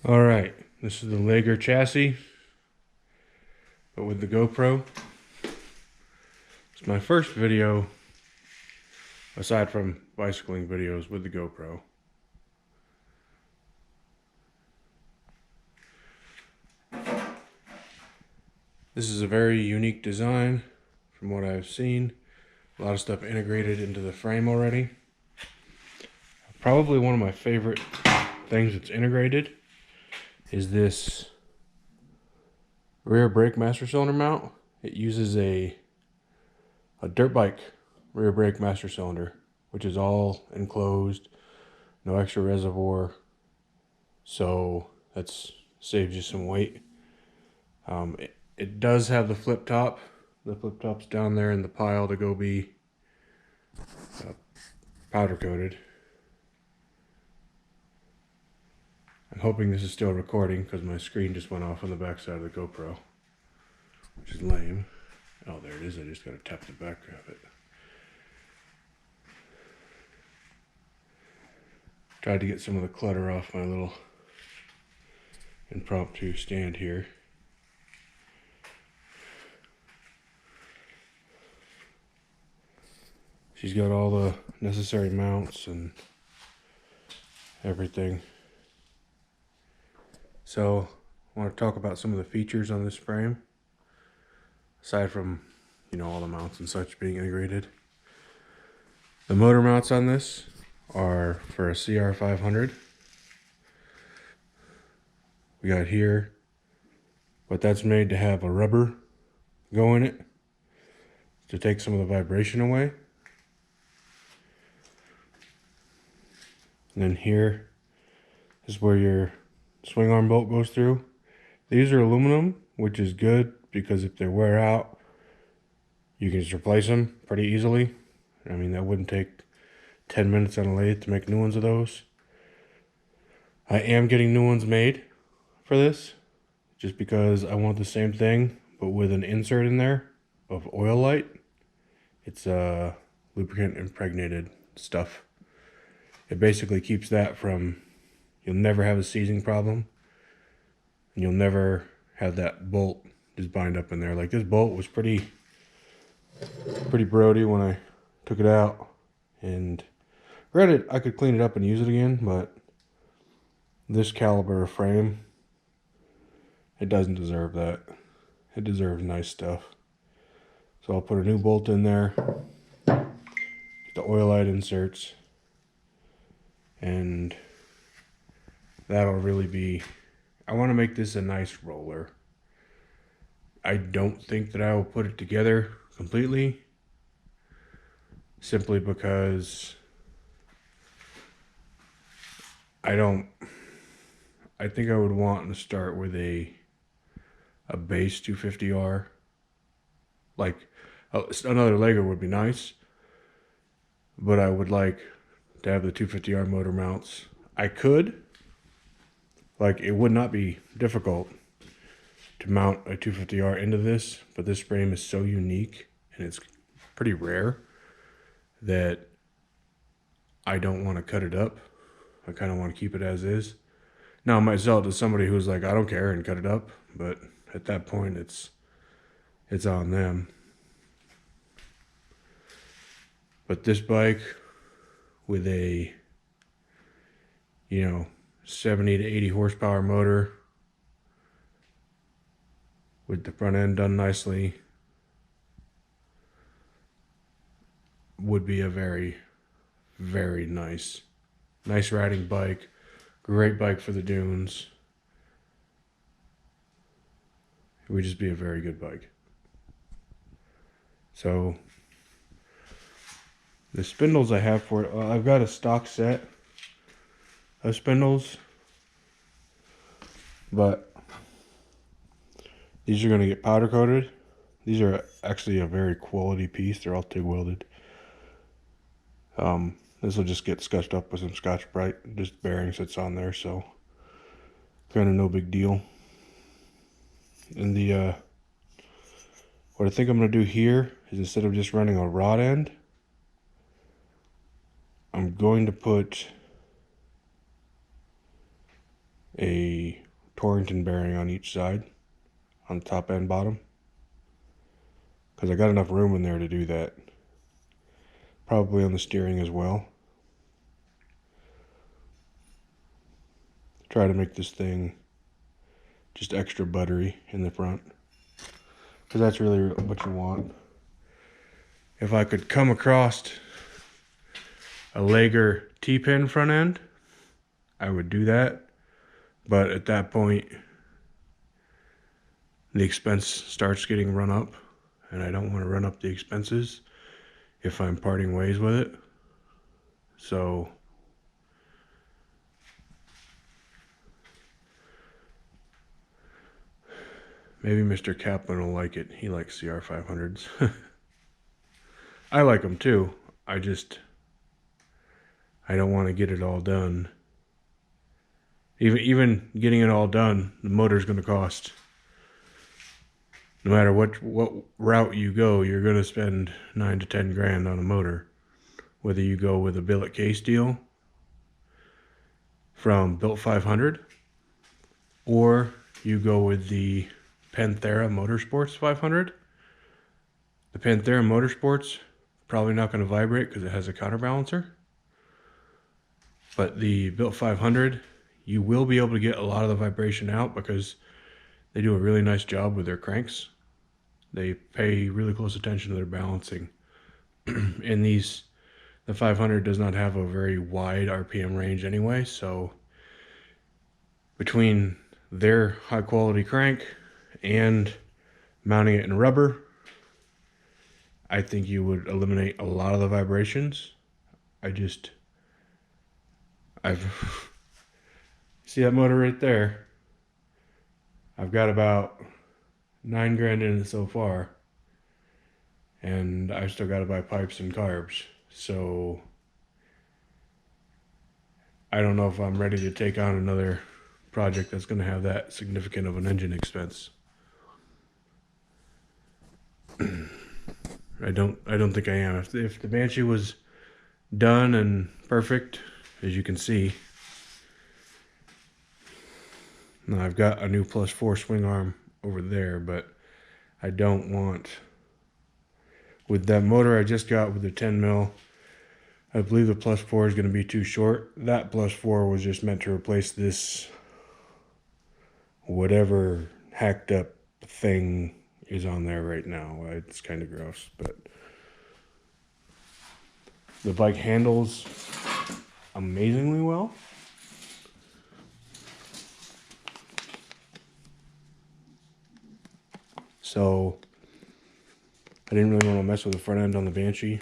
Alright, this is the Laeger chassis, but with the GoPro. It's my first video, aside from bicycling videos, with the GoPro. This is a very unique design from what I've seen. A lot of stuff integrated into the frame already. Probably one of my favorite things that's integrated is this rear brake master cylinder mount. It uses a dirt bike rear brake master cylinder, which is all enclosed, no extra reservoir, so that's saves you some weight. It does have the flip top. The flip top's down there in the pile to go be powder coated. I'm hoping this is still recording because my screen just went off on the back side of the GoPro, which is lame. Oh, there it is. I just gotta tap the back of it. Tried to get some of the clutter off my little impromptu stand here. She's got all the necessary mounts and everything. So I want to talk about some of the features on this frame, aside from, all the mounts and such being integrated. The motor mounts on this are for a CR500. We got here, but that's made to have a rubber go in it to take some of the vibration away. And then here is where your swing arm bolt goes through. These are aluminum, which is good because if they wear out, you can just replace them pretty easily. I mean, that wouldn't take 10 minutes on a lathe to make new ones of those. I am getting new ones made for this, just because I want the same thing, but with an insert in there of oil light. It's lubricant impregnated stuff. It basically keeps that from, you'll never have a seizing problem, and you'll never have that bolt just bind up in there. Like, this bolt was pretty brody when I took it out, and granted I could clean it up and use it again, but this caliber of frame, it doesn't deserve that. It deserves nice stuff. So I'll put a new bolt in there, get the oil light inserts, and that'll really be, I want to make this a nice roller. I don't think that I will put it together completely, simply because I think I would want to start with a base 250R. Like, another laeger would be nice, but I would like to have the 250R motor mounts. I could, like, it would not be difficult to mount a 250R into this, but this frame is so unique and it's pretty rare that I don't want to cut it up. I kind of want to keep it as is. Now I might sell it to somebody who's like, I don't care, and cut it up, but at that point it's on them. But this bike with a 70 to 80 horsepower motor, with the front end done nicely, would be a very, very nice riding bike. Great bike for the dunes. It would just be a very good bike. So the spindles I have for it, I've got a stock set of spindles, but these are going to get powder coated. These are actually a very quality piece. They're all TIG welded. This will just get scotched up with some Scotch-Brite, just bearing sits on there, so kind of no big deal. And what I think I'm going to do here is, instead of just running a rod end, I'm going to put a Torrington bearing on each side, on top and bottom, because I got enough room in there to do that. Probably on the steering as well. Try to make this thing just extra buttery in the front, because that's really what you want. If I could come across a laeger T-pin front end, I would do that. But at that point, the expense starts getting run up, and I don't want to run up the expenses if I'm parting ways with it. So maybe Mr. Kaplan will like it. He likes CR500s. I like them too. I don't want to get it all done. Even getting it all done, the motor's going to cost. No matter what route you go, you're going to spend 9 to 10 grand on a motor. Whether you go with a billet case deal from Built 500, or you go with the Panthera Motorsports 500. The Panthera Motorsports probably not going to vibrate because it has a counterbalancer. But the Built 500, you will be able to get a lot of the vibration out because they do a really nice job with their cranks. They pay really close attention to their balancing. And the 500 does not have a very wide RPM range anyway, so between their high quality crank and mounting it in rubber, I think you would eliminate a lot of the vibrations. See that motor right there? I've got about 9 grand in it so far, and I still got to buy pipes and carbs. So I don't know if I'm ready to take on another project that's going to have that significant of an engine expense. I don't think I am. If the Banshee was done and perfect, as you can see, now I've got a new +4 swing arm over there, but I don't want, with that motor I just got with the 10 mil, I believe the +4 is going to be too short. That +4 was just meant to replace this whatever hacked up thing is on there right now. It's kind of gross, but the bike handles amazingly well. So I didn't really want to mess with the front end on the Banshee.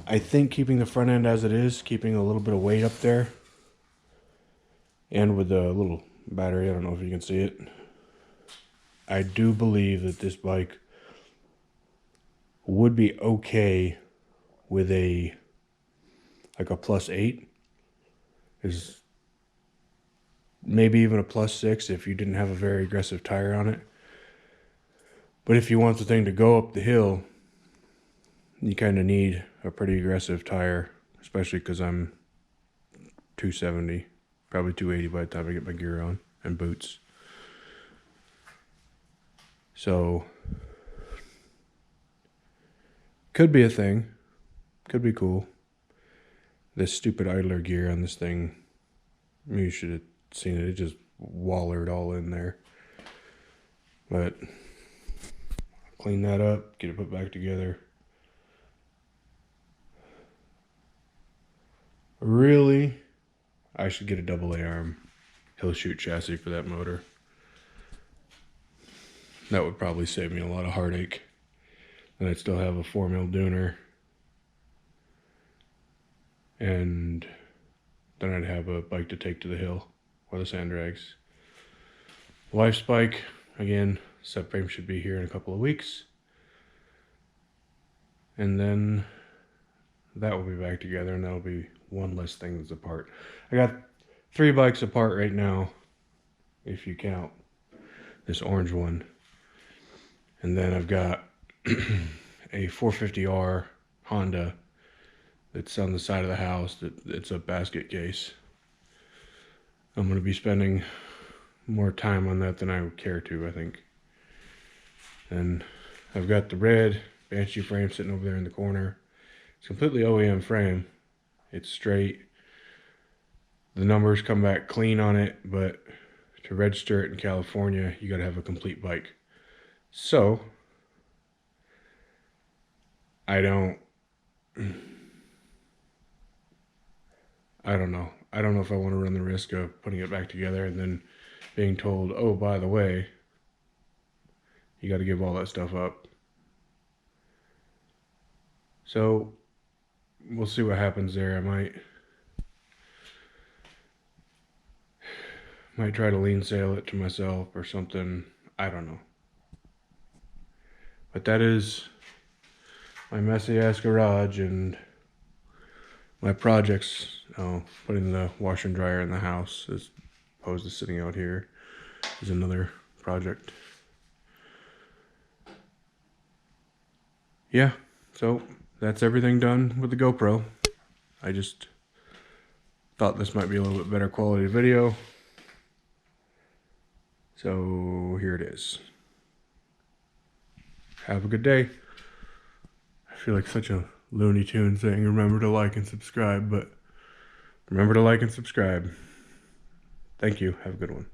I think keeping the front end as it is, keeping a little bit of weight up there, and with the little battery, I don't know if you can see it, I do believe that this bike would be okay with a +8, is maybe even a +6 if you didn't have a very aggressive tire on it. But if you want the thing to go up the hill, you kind of need a pretty aggressive tire, especially because I'm 270, probably 280 by the time I get my gear on and boots. So could be a thing, could be cool. This stupid idler gear on this thing, you should have seen it. It just wallered all in there. But I'll clean that up, get it put back together. Really, I should get a AA arm hill shoot chassis for that motor. That would probably save me a lot of heartache. And I'd still have a 4mm Dooner. And then I'd have a bike to take to the hill or the sand drags. Wife's bike, again, subframe should be here in a couple of weeks. And then that will be back together, and that'll be one less thing that's apart. I got 3 bikes apart right now, if you count this orange one. And then I've got a 450R Honda that's on the side of the house. It's a basket case. I'm going to be spending more time on that than I would care to, I think. And I've got the red Banshee frame sitting over there in the corner. It's completely OEM frame. It's straight. The numbers come back clean on it, but to register it in California, you got to have a complete bike. So, I don't know. I don't know if I want to run the risk of putting it back together and then being told, oh, by the way, you got to give all that stuff up. So, we'll see what happens there. I might try to lean sail it to myself or something. I don't know. But that is my messy ass garage and my projects. Putting the washer and dryer in the house as opposed to sitting out here is another project. Yeah, so that's everything done with the GoPro. I just thought this might be a little bit better quality video. So here it is. Have a good day. I feel like such a Looney Tune saying remember to like and subscribe, but remember to like and subscribe. Thank you. Have a good one.